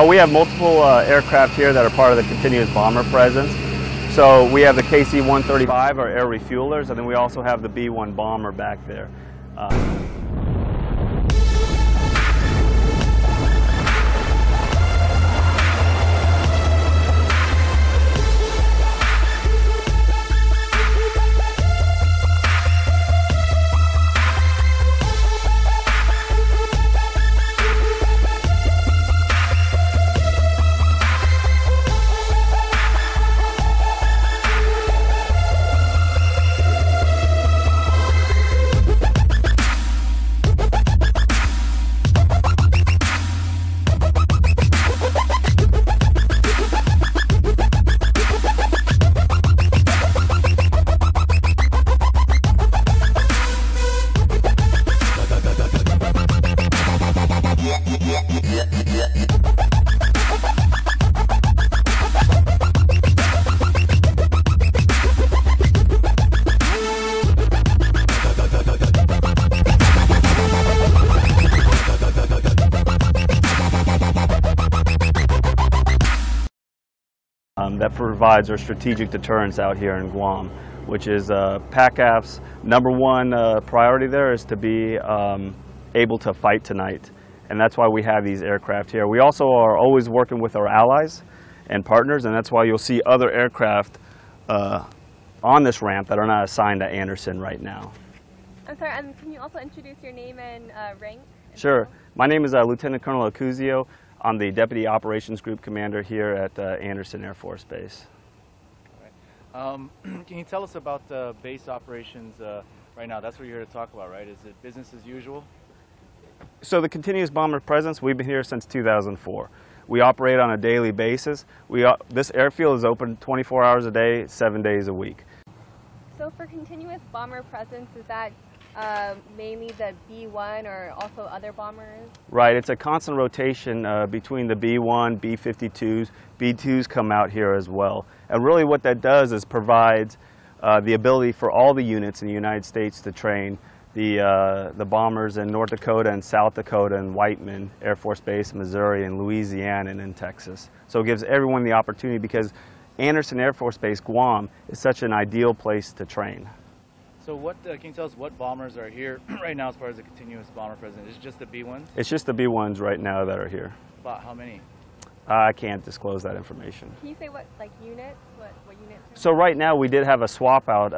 We have multiple aircraft here that are part of the continuous bomber presence. So we have the KC-135, our air refuelers, and then we also have the B-1 bomber back there. That provides our strategic deterrence out here in Guam, which is PACAF's #1 priority there is to be able to fight tonight. And that's why we have these aircraft here. We also are always working with our allies and partners, and that's why you'll see other aircraft on this ramp that are not assigned to Anderson right now. I'm sorry, can you also introduce your name and rank? Sure. My name is Lieutenant Colonel Acuzio. I'm the Deputy Operations Group Commander here at Anderson Air Force Base. All right. Can you tell us about the base operations right now? That's what you're here to talk about, right? Is it business as usual? So the continuous bomber presence, we've been here since 2004. We operate on a daily basis. This airfield is open 24 hours a day, 7 days a week. So for continuous bomber presence, is that mainly the B-1 or also other bombers? Right, it's a constant rotation between the B-1, B-52s, B-2s come out here as well. And really what that does is provides the ability for all the units in the United States to train the bombers in North Dakota and South Dakota and Whiteman Air Force Base, Missouri and Louisiana and in Texas. So it gives everyone the opportunity because Anderson Air Force Base, Guam, is such an ideal place to train. So what, can you tell us what bombers are here right now as far as the continuous bomber presence? Is it just the B-1s? It's just the B-1s right now that are here. About how many? I can't disclose that information. Can you say what, like units? What units? So right now we did have a swap out.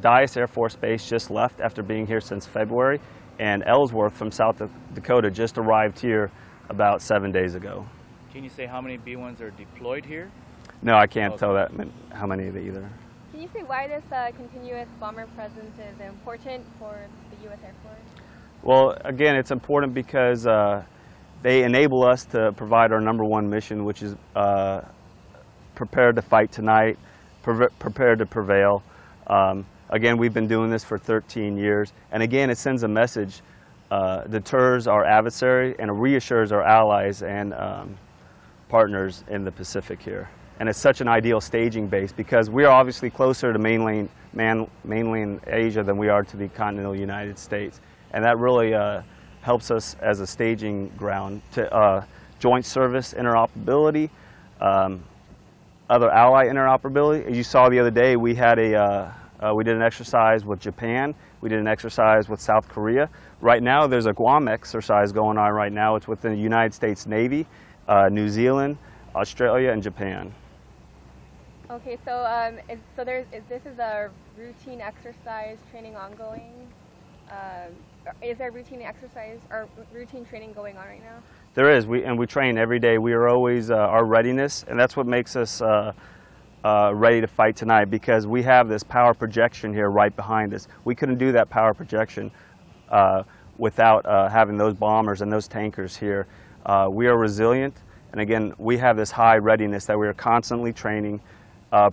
Dyess Air Force Base just left after being here since February, and Ellsworth from South Dakota just arrived here about 7 days ago. Can you say how many B-1s are deployed here? No, I can't tell that how many either. Can you say why this continuous bomber presence is important for the U.S. Air Force? Well, again, it's important because they enable us to provide our #1 mission, which is prepared to fight tonight, prepared to prevail. Again, we've been doing this for 13 years, and again, it sends a message, deters our adversary, and reassures our allies and partners in the Pacific here. And it's such an ideal staging base because we are obviously closer to mainland Asia than we are to the continental United States. And that really helps us as a staging ground to joint service interoperability, other ally interoperability. As you saw the other day, we had we did an exercise with Japan. We did an exercise with South Korea. Right now, there's a Guam exercise going on right now. It's within the United States Navy, New Zealand, Australia, and Japan. Okay, so this is a routine exercise training ongoing. Is there routine exercise or routine training going on right now? There is, and we train every day. We are always our readiness, and that's what makes us ready to fight tonight because we have this power projection here right behind us. We couldn't do that power projection without having those bombers and those tankers here. We are resilient, and again, we have this high readiness that we are constantly training,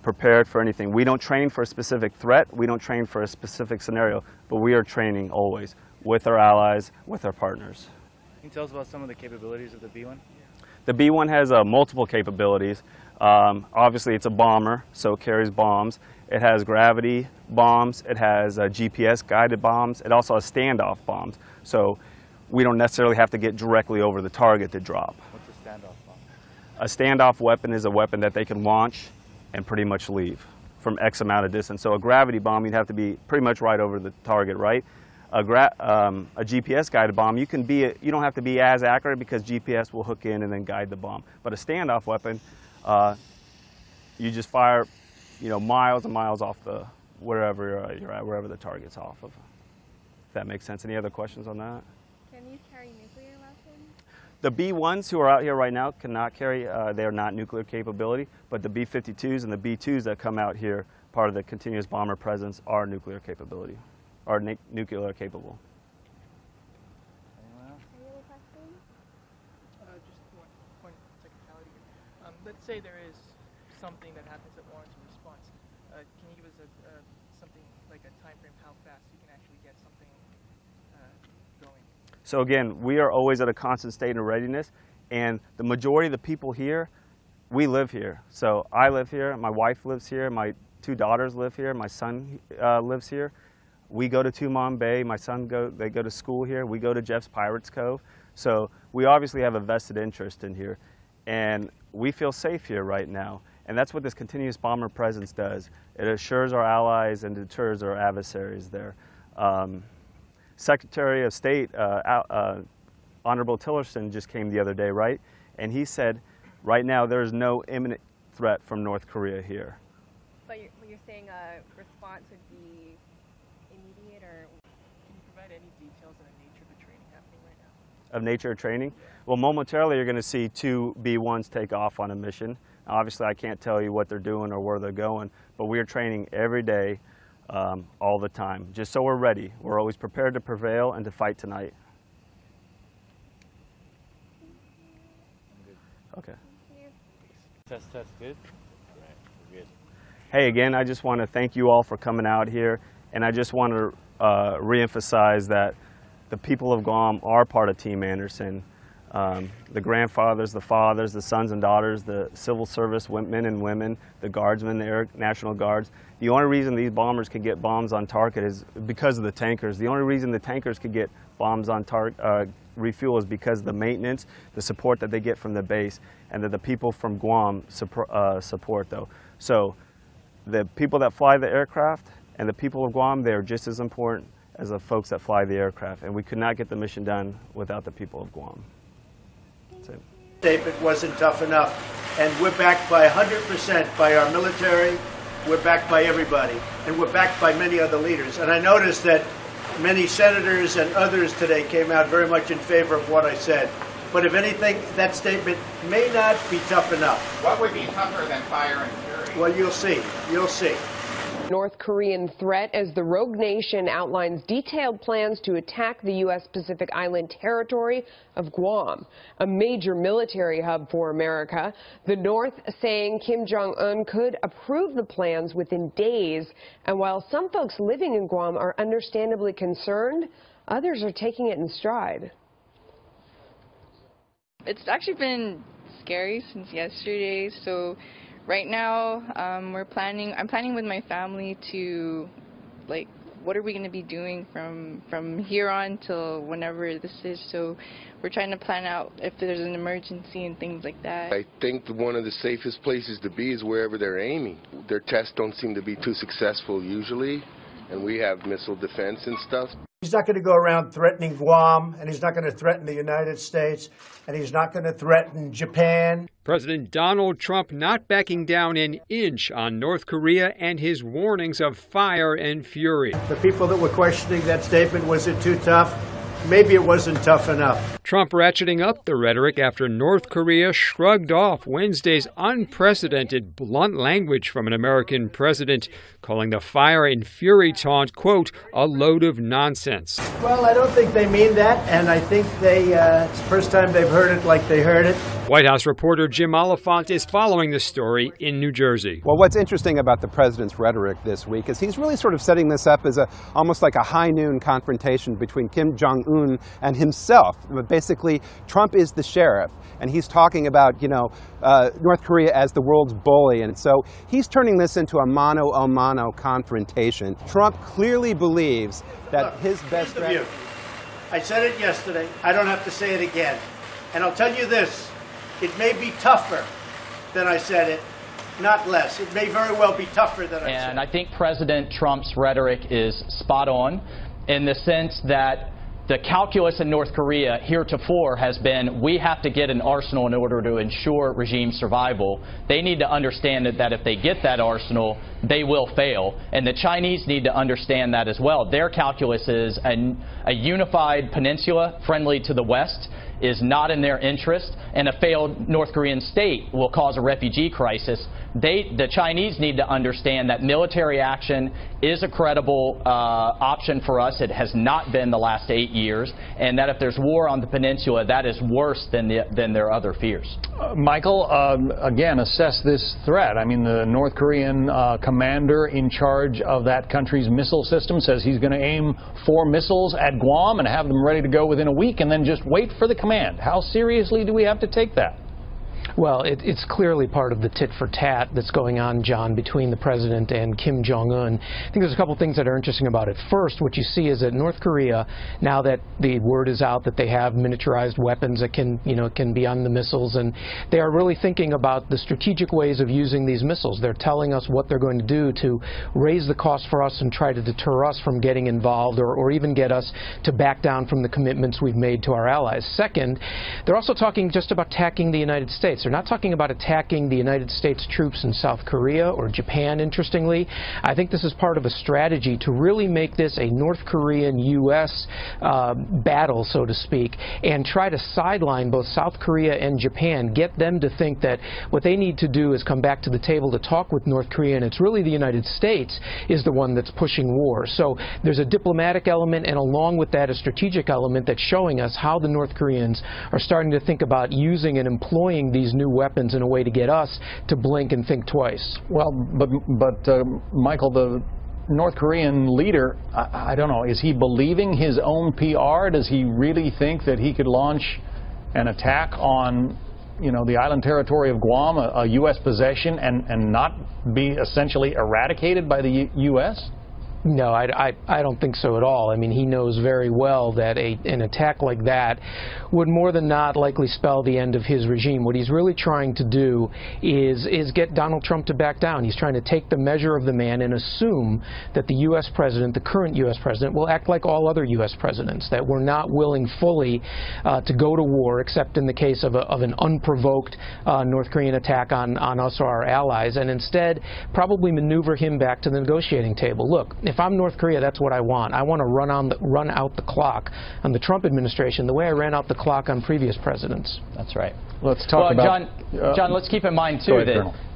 prepared for anything. We don't train for a specific threat, we don't train for a specific scenario, but we are training always with our allies, with our partners. Can you tell us about some of the capabilities of the B-1? The B-1 has multiple capabilities. Obviously it's a bomber, so it carries bombs. It has gravity bombs, it has GPS guided bombs, it also has standoff bombs. So we don't necessarily have to get directly over the target to drop. What's a standoff bomb? A standoff weapon is a weapon that they can launch and pretty much leave from X amount of distance. So a gravity bomb, you'd have to be pretty much right over the target, right? A GPS guided bomb, you don't have to be as accurate because GPS will hook in and then guide the bomb. But a standoff weapon, you just fire, miles and miles off wherever you're at, wherever the target's off of. If that makes sense. Any other questions on that? Can these carry nuclear weapons? The B-1s who are out here right now cannot carry, they are not nuclear capability, but the B-52s and the B-2s that come out here, part of the continuous bomber presence, are nuclear capability, are nuclear capable. Any other questions? Just one point of technicality here. Let's say there is something that happens that warrants a response. Can you give us something like a time frame, how fast you can actually get something going? So again, we are always at a constant state of readiness, and the majority of the people here, we live here. So I live here, my wife lives here, my 2 daughters live here, my son lives here. We go to Tumon Bay, my son they go to school here, we go to Jeff's Pirates Cove. So we obviously have a vested interest in here, and we feel safe here right now. And that's what this continuous bomber presence does. It assures our allies and deters our adversaries there. Secretary of State, Honorable Tillerson, just came the other day, right? And he said, right now there is no imminent threat from North Korea here. But you're saying a response would be immediate, or? Can you provide any details on the nature of the training happening right now? Of nature of training? Well, momentarily you're going to see 2 B-1s take off on a mission. Obviously I can't tell you what they're doing or where they're going, but we are training every day, all the time, just so we're ready. We're always prepared to prevail and to fight tonight. Okay. Test, good? Right, we're good. Hey, again, I just want to thank you all for coming out here, and I just want to reemphasize that the people of Guam are part of Team Anderson. The grandfathers, the fathers, the sons and daughters, the civil service men and women, the guardsmen, the Air National Guards. The only reason these bombers could get bombs on target is because of the tankers. The only reason the tankers could get bombs on target, refuel, is because of the maintenance, the support that they get from the base, and that the people from Guam support though. So the people that fly the aircraft and the people of Guam, they're just as important as the folks that fly the aircraft. And we could not get the mission done without the people of Guam. Statement wasn't tough enough, and we're backed by 100% by our military, we're backed by everybody, and we're backed by many other leaders. And I noticed that many senators and others today came out very much in favor of what I said. But if anything, that statement may not be tough enough. What would be tougher than fire and fury? Well, you'll see. You'll see. North Korean threat as the rogue nation outlines detailed plans to attack the U.S. Pacific Island territory of Guam, a major military hub for America. The North saying Kim Jong-un could approve the plans within days. And while some folks living in Guam are understandably concerned, others are taking it in stride. It's actually been scary since yesterday, so right now, I'm planning with my family to, what are we going to be doing from here on till whenever this is. So we're trying to plan out if there's an emergency and things like that. I think one of the safest places to be is wherever they're aiming. Their tests don't seem to be too successful usually, and we have missile defense and stuff. He's not going to go around threatening Guam, and he's not going to threaten the United States, and he's not going to threaten Japan. President Donald Trump not backing down an inch on North Korea and his warnings of fire and fury. The people that were questioning that statement, was it too tough? Maybe it wasn't tough enough. Trump ratcheting up the rhetoric after North Korea shrugged off Wednesday's unprecedented blunt language from an American president, calling the fire and fury taunt, quote, a load of nonsense. Well, I don't think they mean that, and I think it's the first time they've heard it like they heard it. White House reporter Jim Oliphant is following the story in New Jersey. Well, what's interesting about the president's rhetoric this week is he's really sort of setting this up as almost like a high noon confrontation between Kim Jong-un and himself. But basically, Trump is the sheriff, and he's talking about, North Korea as the world's bully. And so he's turning this into a mano-a-mano confrontation. Trump clearly believes that his best strategy. I said it yesterday. I don't have to say it again. And I'll tell you this. It may be tougher than I said it, not less. It may very well be tougher than I said. And I think President Trump's rhetoric is spot on in the sense that the calculus in North Korea heretofore has been we have to get an arsenal in order to ensure regime survival. They need to understand that if they get that arsenal, they will fail. And the Chinese need to understand that as well. Their calculus is a unified peninsula friendly to the West is not in their interest, and a failed North Korean state will cause a refugee crisis. The Chinese need to understand that military action is a credible option for us. It has not been the last 8 years, and that if there's war on the peninsula, that is worse than their other fears. Michael, again, assess this threat. I mean, the North Korean commander in charge of that country's missile system says he's going to aim 4 missiles at Guam and have them ready to go within a week and then just wait for the command. How seriously do we have to take that? Well, it's clearly part of the tit-for-tat that's going on, John, between the president and Kim Jong-un. I think there's a couple things that are interesting about it. First, what you see is that North Korea, now that the word is out that they have miniaturized weapons that can be on the missiles, and they are really thinking about the strategic ways of using these missiles. They're telling us what they're going to do to raise the cost for us and try to deter us from getting involved or even get us to back down from the commitments we've made to our allies. Second, they're also talking just about attacking the United States. They're not talking about attacking the United States troops in South Korea or Japan, interestingly. I think this is part of a strategy to really make this a North Korean-U.S. battle, so to speak, and try to sideline both South Korea and Japan, get them to think that what they need to do is come back to the table to talk with North Korea, and it's really the United States is the one that's pushing war. So there's a diplomatic element, and along with that, a strategic element that's showing us how the North Koreans are starting to think about using and employing these new weapons in a way to get us to blink and think twice. Well, but Michael, the North Korean leader, I don't know, is he believing his own PR? Does he really think that he could launch an attack on, the island territory of Guam, a U.S. possession, and not be essentially eradicated by the U.S.? No, I don't think so at all. I mean, he knows very well that an attack like that would more than not likely spell the end of his regime. What he's really trying to do is get Donald Trump to back down. He's trying to take the measure of the man and assume that the U.S. president, the current U.S. president, will act like all other U.S. presidents, that we're not willing fully to go to war, except in the case of an unprovoked North Korean attack on us or our allies, and instead probably maneuver him back to the negotiating table. Look, if I'm North Korea, that's what I want. I want to run out the clock on the Trump administration the way I ran out the clock on previous presidents. That's right. Let's talk about... John, let's keep in mind, too,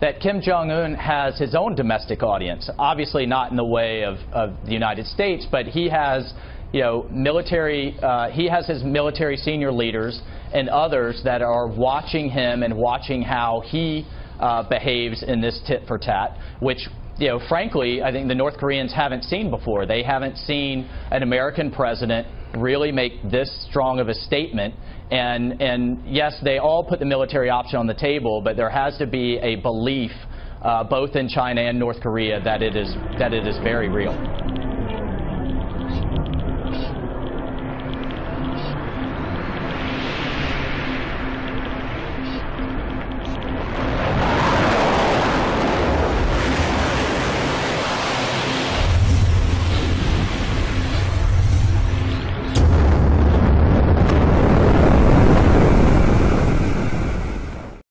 that Kim Jong-un has his own domestic audience. Obviously not in the way of the United States, but he has he has his military senior leaders and others that are watching him and watching how he behaves in this tit-for-tat, which frankly, I think the North Koreans haven't seen before. They haven't seen an American president really make this strong of a statement. And yes, they all put the military option on the table, but there has to be a belief both in China and North Korea that it is very real.